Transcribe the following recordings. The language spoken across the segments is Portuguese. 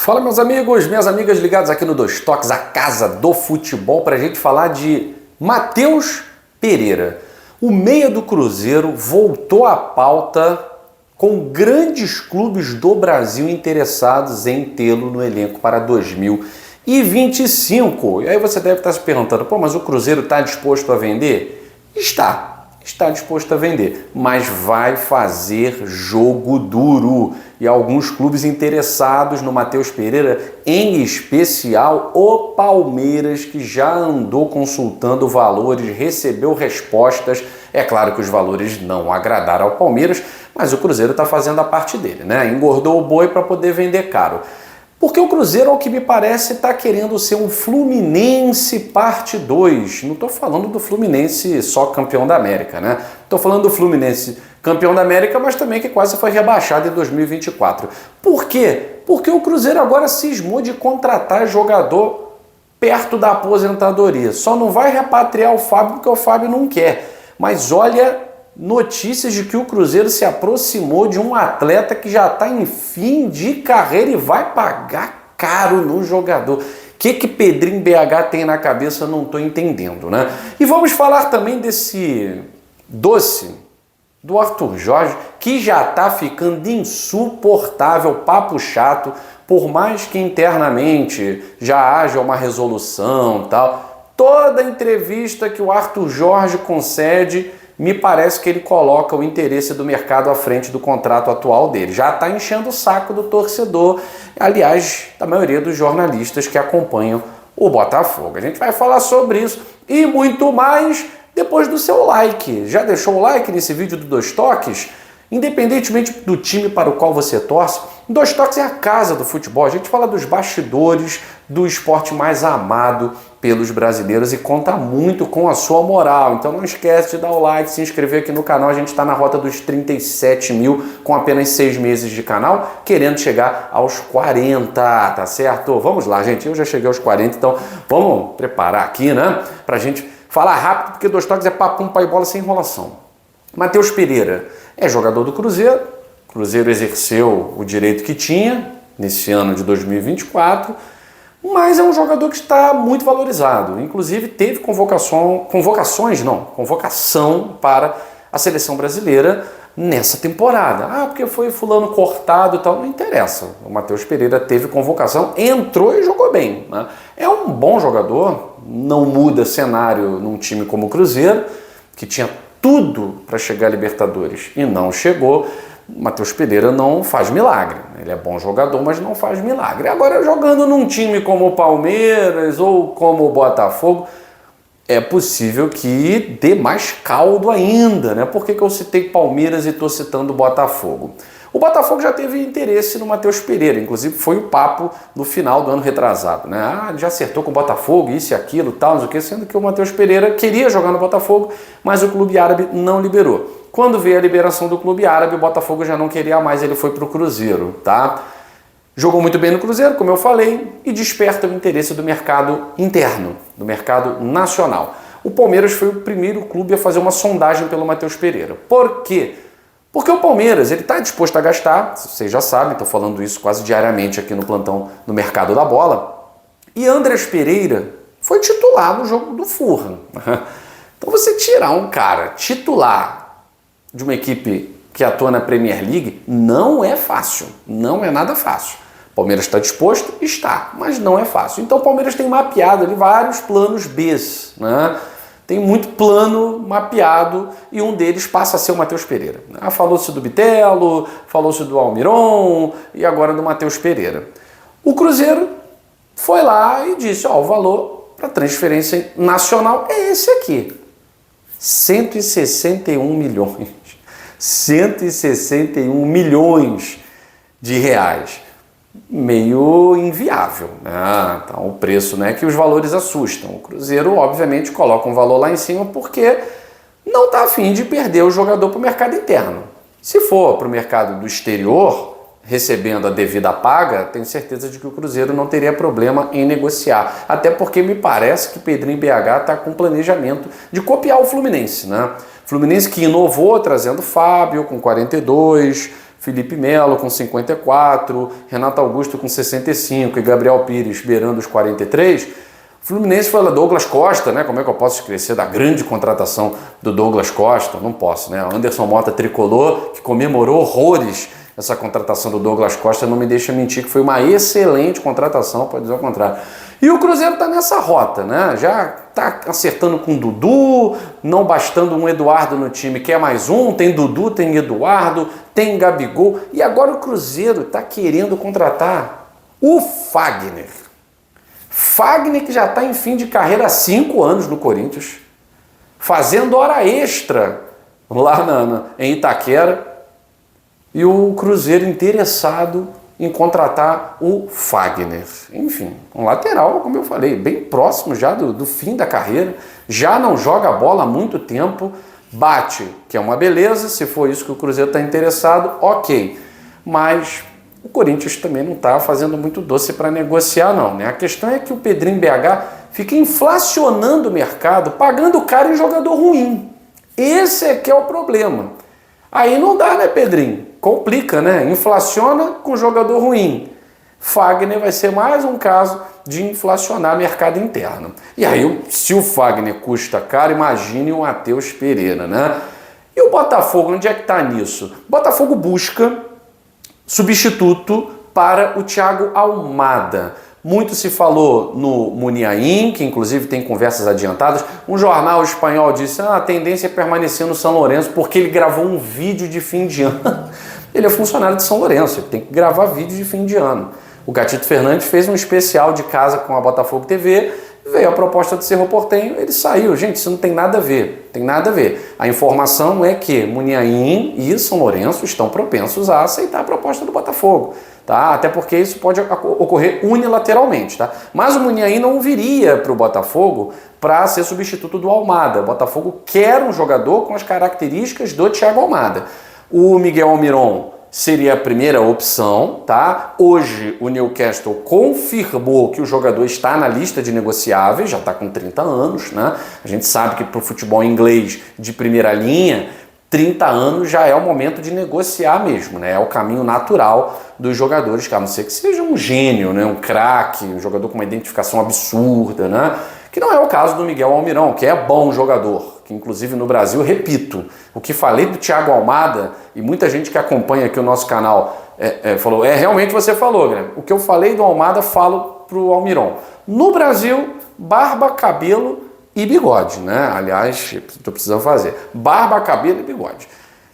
Fala, meus amigos, minhas amigas ligados aqui no Dois Toques, a casa do futebol, para a gente falar de Matheus Pereira. O meia do Cruzeiro voltou à pauta com grandes clubes do Brasil interessados em tê-lo no elenco para 2025. E aí você deve estar se perguntando, pô, mas o Cruzeiro está disposto a vender? Está disposto a vender, mas vai fazer jogo duro. E alguns clubes interessados no Matheus Pereira, em especial o Palmeiras, que já andou consultando valores, recebeu respostas. É claro que os valores não agradaram ao Palmeiras, mas o Cruzeiro está fazendo a parte dele, né? Engordou o boi para poder vender caro. Porque o Cruzeiro, ao que me parece, está querendo ser um Fluminense parte 2. Não estou falando do Fluminense só campeão da América, né? Estou falando do Fluminense campeão da América, mas também que quase foi rebaixado em 2024. Por quê? Porque o Cruzeiro agora cismou de contratar jogador perto da aposentadoria. Só não vai repatriar o Fábio porque o Fábio não quer. Mas olha, notícias de que o Cruzeiro se aproximou de um atleta que já está em fim de carreira e vai pagar caro no jogador. O que Pedrinho BH tem na cabeça, eu não estou entendendo, né? E vamos falar também desse doce do Arthur Jorge, que já está ficando insuportável, papo chato, por mais que internamente já haja uma resolução e tal. Toda entrevista que o Arthur Jorge concede, me parece que ele coloca o interesse do mercado à frente do contrato atual dele. Já está enchendo o saco do torcedor, aliás, da maioria dos jornalistas que acompanham o Botafogo. A gente vai falar sobre isso e muito mais depois do seu like. Já deixou o like nesse vídeo do Dois Toques? Independentemente do time para o qual você torce, Dois Toques é a casa do futebol. A gente fala dos bastidores do esporte mais amado pelos brasileiros e conta muito com a sua moral. Então não esquece de dar o like, se inscrever aqui no canal. A gente está na rota dos 37 mil com apenas 6 meses de canal, querendo chegar aos 40, tá certo? Vamos lá, gente. Eu já cheguei aos 40, então vamos preparar aqui, né? Pra gente falar rápido, porque Dois Toques é papum, pai bola sem enrolação. Matheus Pereira é jogador do Cruzeiro. O Cruzeiro exerceu o direito que tinha nesse ano de 2024, mas é um jogador que está muito valorizado. Inclusive teve convocação para a seleção brasileira nessa temporada. Ah, porque foi fulano cortado e tal. Não interessa. O Matheus Pereira teve convocação, entrou e jogou bem, né? É um bom jogador, não muda cenário num time como o Cruzeiro, que tinha tudo para chegar a Libertadores e não chegou. Matheus Pereira não faz milagre. Ele é bom jogador, mas não faz milagre. Agora, jogando num time como o Palmeiras ou como o Botafogo, é possível que dê mais caldo ainda, né? Por que eu citei Palmeiras e estou citando o Botafogo? O Botafogo já teve interesse no Matheus Pereira, inclusive foi o papo no final do ano retrasado, né? Ah, já acertou com o Botafogo, isso e aquilo, tal, não sei o que, sendo que o Matheus Pereira queria jogar no Botafogo, mas o clube árabe não liberou. Quando veio a liberação do clube árabe, o Botafogo já não queria mais, ele foi para o Cruzeiro, tá? Jogou muito bem no Cruzeiro, como eu falei, e desperta o interesse do mercado interno, do mercado nacional. O Palmeiras foi o primeiro clube a fazer uma sondagem pelo Matheus Pereira. Por quê? Porque o Palmeiras está disposto a gastar, vocês já sabem, estou falando isso quase diariamente aqui no plantão no Mercado da Bola, e Andrés Pereira foi titular no jogo do Fulham. Então você tirar um cara titular de uma equipe que atua na Premier League não é fácil, não é nada fácil. O Palmeiras está disposto? Está, mas não é fácil. Então o Palmeiras tem mapeado ali vários planos Bs, né? Tem muito plano mapeado e um deles passa a ser o Matheus Pereira. Falou-se do Bitelo, falou-se do Almiron e agora do Matheus Pereira. O Cruzeiro foi lá e disse, ó, o valor para transferência nacional é esse aqui. 161 milhões. 161 milhões de reais. Meio inviável, né? Então o preço, né, que os valores assustam. O Cruzeiro, obviamente, coloca um valor lá em cima porque não está a fim de perder o jogador para o mercado interno. Se for para o mercado do exterior, recebendo a devida paga, tenho certeza de que o Cruzeiro não teria problema em negociar. Até porque me parece que Pedrinho BH está com planejamento de copiar o Fluminense, né? Fluminense que inovou trazendo Fábio com 42, Felipe Melo com 54, Renato Augusto com 65 e Gabriel Pires beirando os 43, o Fluminense fala Douglas Costa, né? Como é que eu posso esquecer da grande contratação do Douglas Costa? Não posso, né? Anderson Mota tricolor, que comemorou horrores essa contratação do Douglas Costa, não me deixa mentir que foi uma excelente contratação, pode dizer o contrário. E o Cruzeiro está nessa rota, né? Já está acertando com o Dudu, não bastando um Eduardo no time, quer mais um, tem Dudu, tem Eduardo, tem Gabigol, e agora o Cruzeiro está querendo contratar o Fagner. Fagner que já está em fim de carreira há 5 anos no Corinthians, fazendo hora extra lá em Itaquera, e o Cruzeiro interessado em contratar o Fagner. Enfim, um lateral, como eu falei, bem próximo já do fim da carreira, já não joga bola há muito tempo, bate, que é uma beleza, se for isso que o Cruzeiro está interessado, ok. Mas o Corinthians também não está fazendo muito doce para negociar, não, né? A questão é que o Pedrinho BH fica inflacionando o mercado, pagando caro em jogador ruim. Esse é que é o problema. Aí não dá, né, Pedrinho? Complica, né? Inflaciona com jogador ruim. Fagner vai ser mais um caso de inflacionar mercado interno. E aí, se o Fagner custa caro, imagine o Matheus Pereira, né? E o Botafogo, onde é que está nisso? O Botafogo busca substituto para o Thiago Almada. Muito se falou no Muniain, que inclusive tem conversas adiantadas. Um jornal espanhol disse a tendência é permanecer no São Lourenço porque ele gravou um vídeo de fim de ano. Ele é funcionário de São Lourenço, ele tem que gravar vídeo de fim de ano. O Gatito Fernandes fez um especial de casa com a Botafogo TV, veio a proposta do Cerro Porteño, ele saiu. Gente, isso não tem nada a ver, tem nada a ver. A informação é que Muniain e São Lourenço estão propensos a aceitar a proposta do Botafogo. Tá? Até porque isso pode ocorrer unilateralmente. Tá? Mas o Muniain não viria para o Botafogo para ser substituto do Almada. O Botafogo quer um jogador com as características do Thiago Almada. O Miguel Almiron seria a primeira opção, tá? Hoje o Newcastle confirmou que o jogador está na lista de negociáveis, já está com 30 anos, né? A gente sabe que para o futebol inglês de primeira linha, 30 anos já é o momento de negociar mesmo, né? É o caminho natural dos jogadores, a não ser que seja um gênio, né? Um craque, um jogador com uma identificação absurda, né? Que não é o caso do Miguel Almirão, que é bom jogador, que inclusive no Brasil, repito, o que falei do Thiago Almada, e muita gente que acompanha aqui o nosso canal falou, realmente você falou, Guilherme, o que eu falei do Almada, falo pro Almirão. No Brasil, barba, cabelo e bigode, né? Aliás, estou precisando fazer. Barba, cabelo e bigode.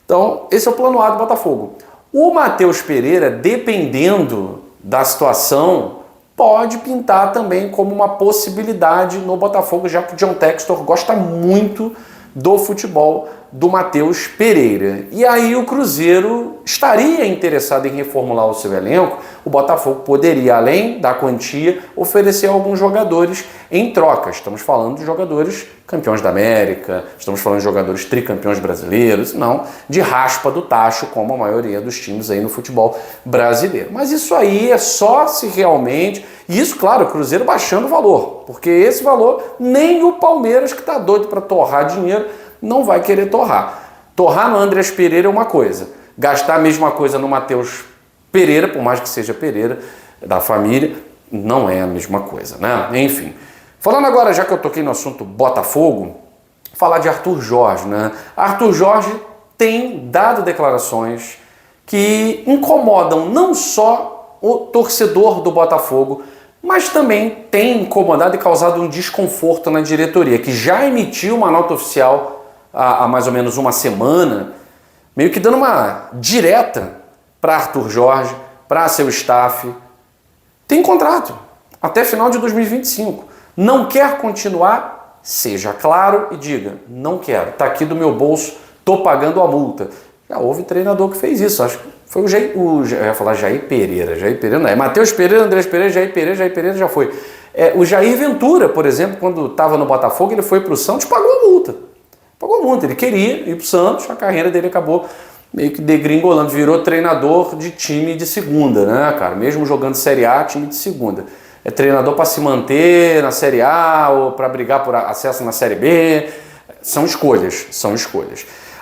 Então, esse é o plano A do Botafogo. O Matheus Pereira, dependendo da situação, pode pintar também como uma possibilidade no Botafogo, já que o John Textor gosta muito do futebol do Matheus Pereira. E aí o Cruzeiro estaria interessado em reformular o seu elenco, o Botafogo poderia, além da quantia, oferecer alguns jogadores em troca. Estamos falando de jogadores campeões da América, estamos falando de jogadores tricampeões brasileiros, não de raspa do tacho, como a maioria dos times aí no futebol brasileiro. Mas isso aí é só se realmente... E isso, claro, o Cruzeiro baixando o valor, porque esse valor nem o Palmeiras, que está doido para torrar dinheiro, não vai querer torrar. Torrar no Andrés Pereira é uma coisa, gastar a mesma coisa no Matheus Pereira, por mais que seja Pereira, da família, não é a mesma coisa, né? Enfim. Falando agora, já que eu toquei no assunto Botafogo, falar de Arthur Jorge, né? Arthur Jorge tem dado declarações que incomodam não só o torcedor do Botafogo, mas também tem incomodado e causado um desconforto na diretoria, que já emitiu uma nota oficial há mais ou menos uma semana, meio que dando uma direta para Arthur Jorge, para seu staff. Tem contrato até final de 2025. Não quer continuar? Seja claro e diga, não quero, está aqui do meu bolso, estou pagando a multa. Já houve treinador que fez isso, acho que foi eu ia falar Jair Pereira não é, Matheus Pereira, Andrés Pereira, Jair Pereira já foi. O Jair Ventura, por exemplo, quando estava no Botafogo, ele foi para o Santos, pagou a multa. Ele queria ir para o Santos, a carreira dele acabou meio que degringolando, virou treinador de time de segunda, né, cara? Mesmo jogando Série A, time de segunda. É treinador para se manter na Série A ou para brigar por acesso na Série B. São escolhas.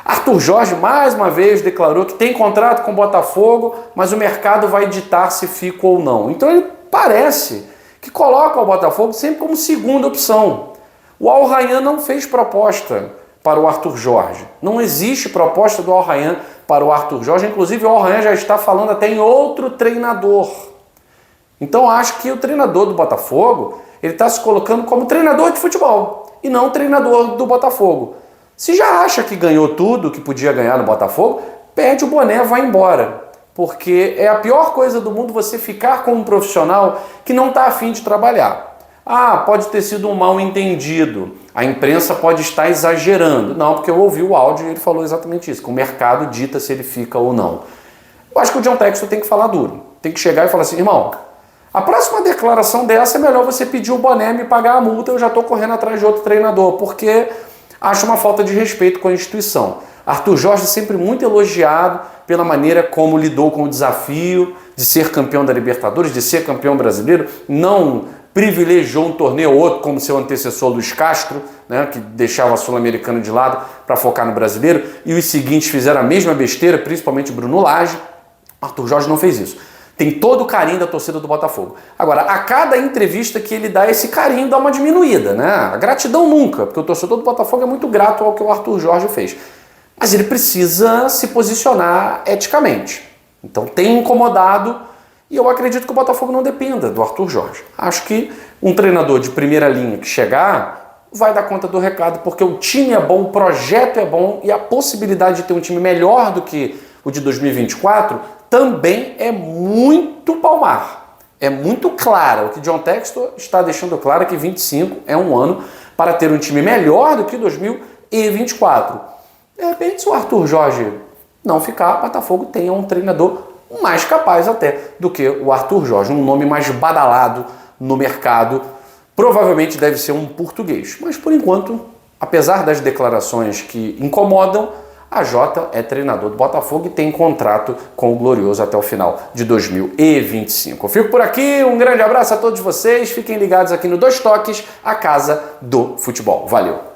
Arthur Jorge, mais uma vez, declarou que tem contrato com o Botafogo, mas o mercado vai ditar se fica ou não. Então ele parece que coloca o Botafogo sempre como segunda opção. O Al Rayyan não fez proposta para o Arthur Jorge. Não existe proposta do Al Rayyan para o Arthur Jorge. Inclusive, o Al Rayyan já está falando até em outro treinador. Então, acho que o treinador do Botafogo, ele está se colocando como treinador de futebol e não treinador do Botafogo. Se já acha que ganhou tudo que podia ganhar no Botafogo, pede o boné e vai embora. Porque é a pior coisa do mundo você ficar com um profissional que não está afim de trabalhar. Ah, pode ter sido um mal entendido. A imprensa pode estar exagerando. Não, porque eu ouvi o áudio e ele falou exatamente isso, que o mercado dita se ele fica ou não. Eu acho que o John Textor tem que falar duro. Tem que chegar e falar assim, irmão, a próxima declaração dessa é melhor você pedir o boné, me pagar a multa, eu já estou correndo atrás de outro treinador, porque acho uma falta de respeito com a instituição. Arthur Jorge sempre muito elogiado pela maneira como lidou com o desafio de ser campeão da Libertadores, de ser campeão brasileiro, não privilegiou um torneio ou outro, como seu antecessor Luiz Castro, né, que deixava a Sul-Americana de lado para focar no brasileiro, e os seguintes fizeram a mesma besteira, principalmente Bruno Lage. Arthur Jorge não fez isso. Tem todo o carinho da torcida do Botafogo. Agora, a cada entrevista que ele dá, esse carinho dá uma diminuída, né? A gratidão nunca, porque o torcedor do Botafogo é muito grato ao que o Arthur Jorge fez. Mas ele precisa se posicionar eticamente. Então tem incomodado e eu acredito que o Botafogo não dependa do Arthur Jorge. Acho que um treinador de primeira linha que chegar vai dar conta do recado, porque o time é bom, o projeto é bom e a possibilidade de ter um time melhor do que o de 2024 também é muito palmar. É muito clara. O que John Textor está deixando claro é que 25 é um ano para ter um time melhor do que 2024. De repente, se o Arthur Jorge não ficar, o Botafogo tenha um treinador mais capaz até do que o Arthur Jorge, um nome mais badalado no mercado. Provavelmente deve ser um português. Mas, por enquanto, apesar das declarações que incomodam, a Jota é treinador do Botafogo e tem contrato com o Glorioso até o final de 2025. Eu fico por aqui, um grande abraço a todos vocês, fiquem ligados aqui no Dois Toques, a casa do futebol. Valeu!